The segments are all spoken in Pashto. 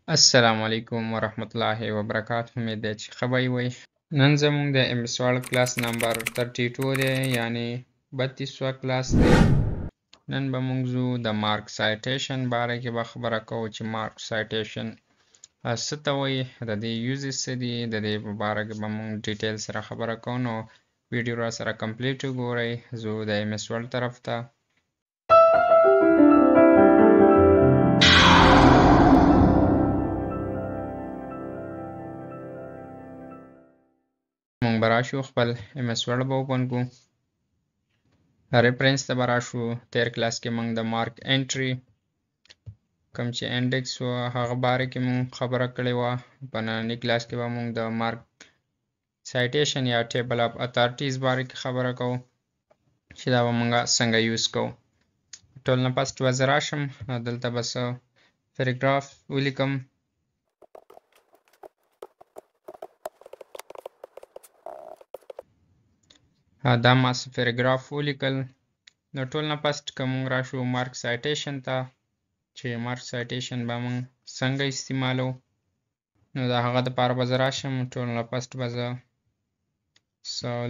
السلام علیکم ورحمت الله وبرکاته. امید ده چې ښه به وئ. نن زموږ د MS Word کلاس نمبر 32 دی، یعنی 32 کلاس دی. نن به موږ ځو د مارک سایټیشن باره کې به خبره کوو چې مارک سایټیشن څه ته وایي، د دې یوزز څه دي، د دې په باره کې به موږ ډیټیل سره خبره کوو. نو ویډیو را سره کمپلیټ وګورئ. ځو د MS Word طرف ته. موږ به راشو خپل MS Word به اوپن کړو. ریفرنس ته به راشو. تیر کلاس کې موږ د مارک انټري کوم چې انډیکس و هغه باره کې موږ خبره کړې وه. په ننني کلاس کې به موږ د مارک سایټیشن یا ټیبل اف اتھارټیز باره کې خبره کوو چې دا به موږ څنګه یوز کوو. ټول نه پس به زه راشم، دلته به څه پیراګراف ولیکم. دا ما څه پیراګراف ولیکل. نو ټول نه پس که موږ راشو مارک سایټیشن ته چې مارک سایټیشن به موږ څنګه استعمالو، نو د هغه دپاره به زه راشم. ټول نه پس به زه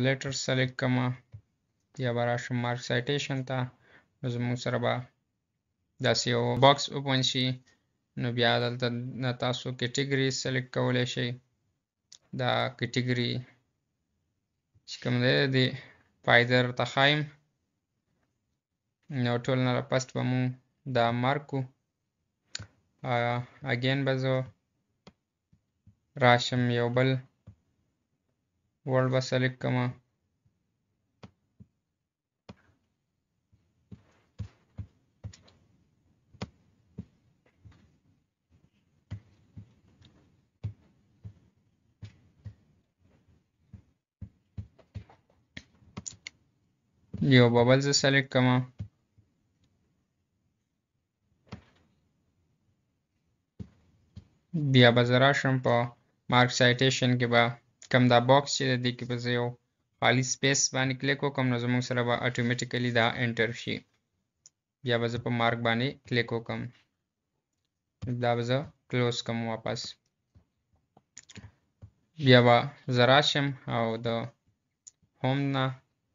لیټر سلیکټ کړم، بیا به راشم مارک سایټیشن ته. نو زموږ سره به داسې یو باکس اوپن شي. نو بیا دلته نه تاسو کیټګري سلیکټ کولی شئ. دا کیټګري چې کوم دی د پای درته ښایم. نو ټول نه پس به مو دا مارک کړو. اګین به زه راشم یو بل ورډ به سلیکټ کړم. یو ببل زه سلیکټ کړم. بیا به زه راشم په مارک سایټیشن کې به کوم دا باکس چې دی دې کې به زه یو خالي سپیس باندې کلیک وکړم. نو زموږ سره به اتوماتیکلی دا انټر شي. بیا به زه په مارک باندې کلیک وکړم. دا به زه کلوز کړم واپس. بیا به زه راشم او د هوم نه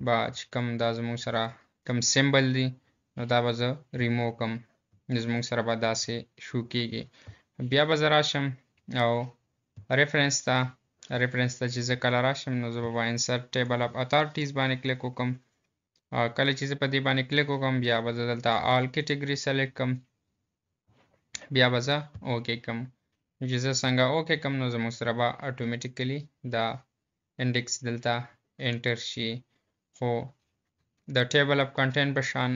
به چې کوم دا زموږ سره کوم سیمبل دی، نو دا به زه ریموو کړم. زموږ سره به داسې شو کېږي. بیا به زه راشم او ریفرنس ته چې زه کله راشم، نو زه به انسرټ ټیبل اف اتھارټیز باندې کلیک وکړم. کله چې زه په دې باندې کلیک وکړم، بیا به زه دلته آل کیټګري سلیکټ کړم. بیا به زه اوکې کړم. چې زه څنګه اوکې کړم، نو زموږ سره به اتوماتیکلی دا انډیکس دلته انټر شي. خو د ټیبل اف کنټینټ په شان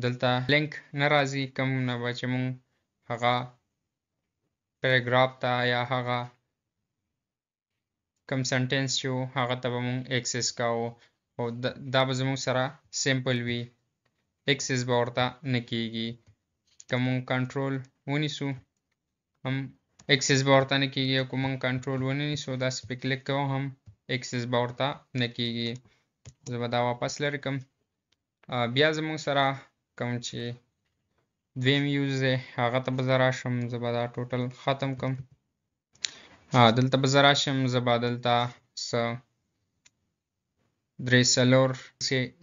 دلته لینک نه راځي. کوم نه به چې مونږ هغه پیراګراف ته یا هغه کوم سنټنس چې و هغه ته به مونږ اکسس کوو، او دا به زموږ سره سیمپل وي، اکسس به ورته نه کېږي. که مونږ کنټرول ونیسو هم اکسس به ورته نه کېږي، او که مونږ کنټرول ونه نیسو داسې پې کلیک کوو هم اکسس به ورته نه کېږي. زه به دا واپس لرې کړم. بیا زموږ سره کوم چې دویم یوز دی هغه ته به زه راشم. زه به دا ټوټل ختم کړم. دلته به زه راشم. زه به دلته څه درې څلور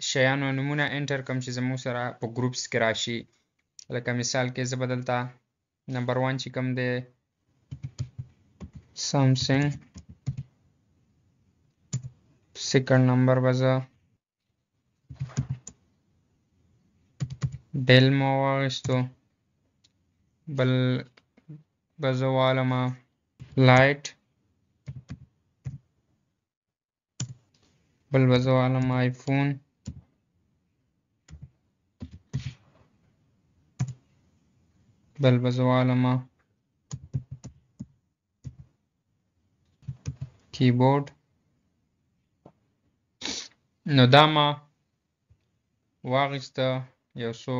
شیانو نومونه انټر کړم چې زموږ سره په ګروپس کې راشي. لکه مثال کې زه به دلته نمبر 1 چې کوم دی سامسنګ، سیکنډ نمبر به زه ډیل مو واخیستو، بل به زه والمه لایټ، بل به زه والم آیفون، بل به زه والمه کیبورډ. نو دا ما واخیسته یو څو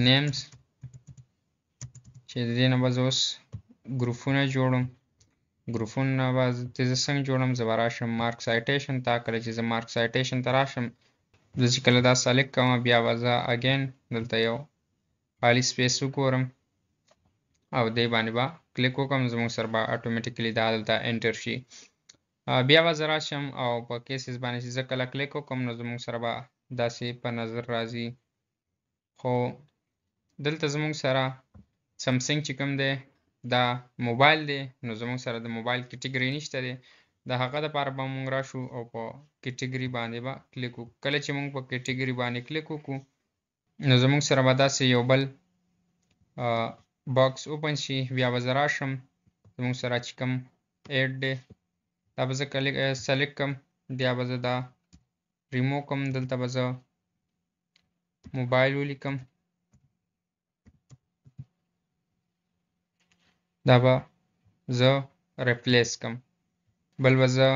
نیمز چې د دې نه به زه اوس ګروپونه جوړم. ګروپونه به زه څنګه جوړم؟ زه به راشم مارک سایټیشن ته. کله چې زه مارک سایټیشن ته راشم، زه چې کله دا سلیکټ کوم، بیا به زه اګین دلته یو خالي سپیس وګورم. او دې باندې به کلیک وکم زموږ سره به اتوماتیکلی دا دلته انټر شي. بیا به زه راشم او په کیسز باندې چې زه کله کلیک وکم نو زموږ سره به داسې په نظر راځي. خو دلته زموږ سره سمسنګ چې کوم دی دا موبایل دی نو زموږ سره د موبایل کټګوري نشته دی. د هغه دپاره به موږ راشو او په کټګوري باندې به کلیک وکړو. کله چې موږ په کټګوري باندې کلیک وکړو نو زموږ سره به داسې یو بل باکس اوپن شي. بیا به زه راشم زموږ سره چې کوم ایډ دی دا به زه سلیکټ کم. بیا به زه دا ریمو کم. دلته به زه موبایل ولیکم. دا به زه ریپلیس کم. بل به زه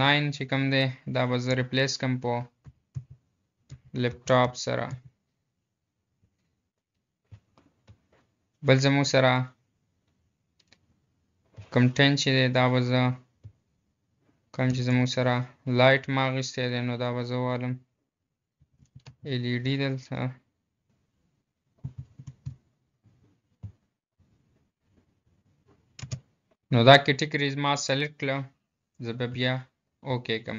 9 چې کوم دی دا به زه ریپلیس کم په لپټاپ سره. بل زموږ سره کوم 10 چې دی دا به زه کوم چې زموږ سره لایټ ما اخیستی دی نو دا به زه والم LED دلته. نو دا کټګوري ما سلیکټ کړه. زه به بیا اوکې کم.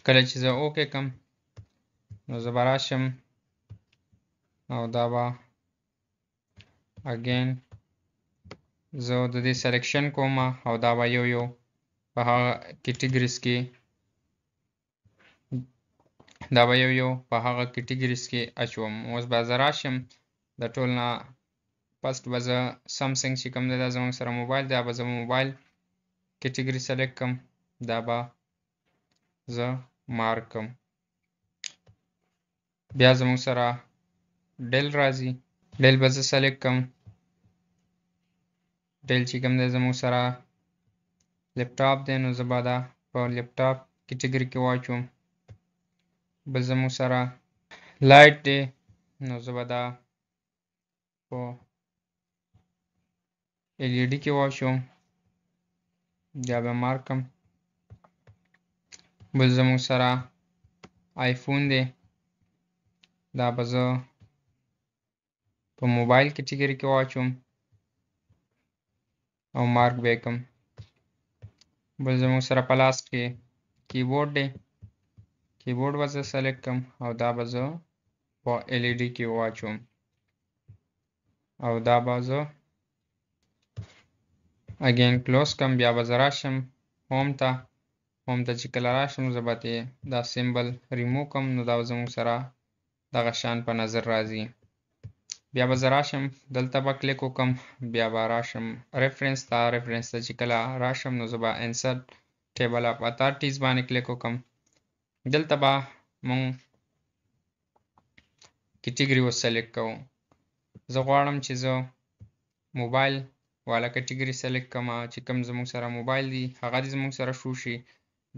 کله چې زه اوکې کم نو زه به راشم او دا به اگین زه د دې سلیکشن کوم او دا به یو په هغه کټګوریز کې کې اچوم. اوس به زه راشم د ټول نه فسټ به زه سمسنګ چې کوم دی دا زموږ سره موبایل دا به زه موبایل کټګوري سلیکټ کم. دا به زه مارک کم. بیا زموږ سره ډیل راځي. ډیل به زه سلیکټ کم. ډیل چې کوم دی زموږ سره لپټاپ دی نو زه به دا په لپټاپ کټګوري کې واچوم. بل زموږ سره لایټ دی نو زه به دا په LED کې واچوم. بیا به مارک کم. بل زموږ سره آیفون دی دا به زه په موبایل کټګوري کې واچوم او مارک به کم. بل زموږ سره په لاس کې کیبورډ دی. کیبورډ به زه سلیکټ کم او دا به زه په LED کې واچوم او دا به زه اگین کلوز کم. بیا به زه راشم هوم ته. هوم ته چې کله راشم زه به دا سیمبل ریمو کم نو دا زموږ سره دغه شان په نظر راځي. بیا به زه راشم دلته به کلیک وکم. بیا به راشم ریفرنس ته. ریفرنس ته چې کله راشم نو زه به انسرټ ټیبل اف اتھارټیز باندې کلیک وکم. دلته به مونږ کټګوري وسلیکټ کوو. زه غواړم چې زه موبایل والا کټګوري سلیکټ کم چې کوم زموږ سره موبایل دی هغه دې زموږ سره شو شي.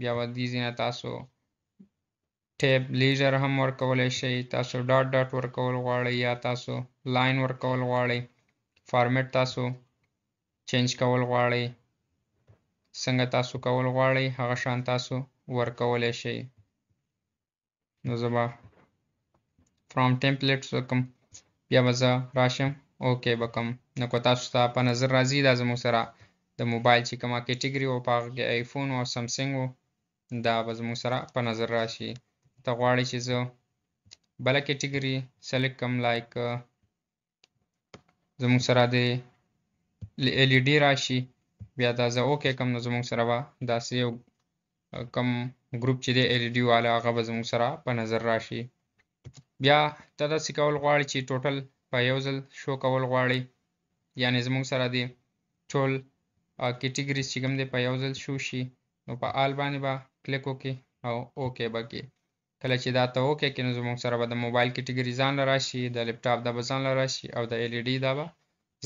بیا به دې ځینه تاسو ټیب لیزر هم ورکولی شئ. تاسو ډاټ ډاټ ورکول غواړئ یا تاسو لاین ورکول غواړئ. فارمیټ تاسو چینج کول غواړئ. څنګه تاسو کول غواړئ هغه شان تاسو ورکولی شئ. نو زه به فرام ټمپلیټس وکم. بیا به زه راشم اوکې به کم. نو که تاسو ته په نظر راځي دا زموږ سره د موبایل چې کومه کټګوري و په هغه کې آیفون او سمسنګ و دا به زموږ سره په نظر راشي. ته غواړئ چې زه بله کټګوري سلیکټ کم لایک زموږ سره د LED راشي. بیا دا زه اوکې کم نو زموږ سره به داسې یو کم ګروپ چې دی LED والا هغه به زموږ سره په نظر راشي. بیا ته داسې کول غواړي چې ټوټل په یو ځل شو کول غواړي یعنی زموږ سره دی ټول کټګوریز چې کوم دی په یو ځل شو شي نو په آل باندې به کلیک وکړي او اوکې به کړي. کله چې دا ته اوکې کړي نو زموږ سره به د موبایل کټګوري ځان له راشي. د لپټاپ دا به ځان له راشي او د LED دا به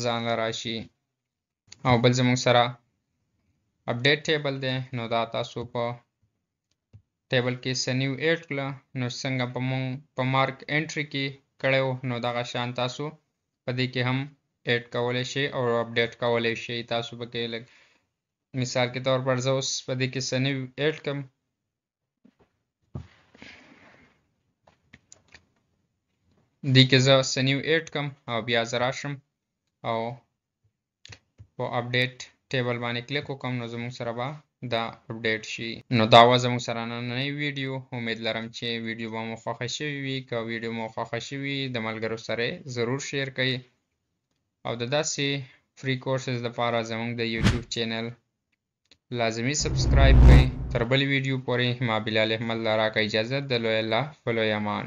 ځان له راشي. او بل زموږ سره اپډیټ ټیبل دی نو دا تاسو په ټیبل کې څه نیو ایډ کړه نو څنګه به مونږ په مارک انټري کې کړی و نو دغه شان تاسو په دې کې هم ایډ کولی شئ او اپډیټ کولی شئ. تاسو به کې لږ مثال کے طور پر زه اوس په دې کې څه نیو ایډ کړم. دې کې زه څه نیو ایډ کړم او بیا زه راشم او په اپډیټ ټیبل باندې کلیک وکم نو زموږ سره به دا اپډیټ شي. نو دا و زموږ سره نننۍ ویډیو. امید لرم چې ویډیو به مو خوښه شوې وي. که ویډیو مو خوښه شوې د ملګرو سره ضرور شیر کړئ او د داسې فری کورسز لپاره زموږ د یوټیوب چینل لازمي سبسکرایب کړئ. تر بل ویډیو پورې ما بلال احمد راکړه اجازه. د لوی الله په لوی امان.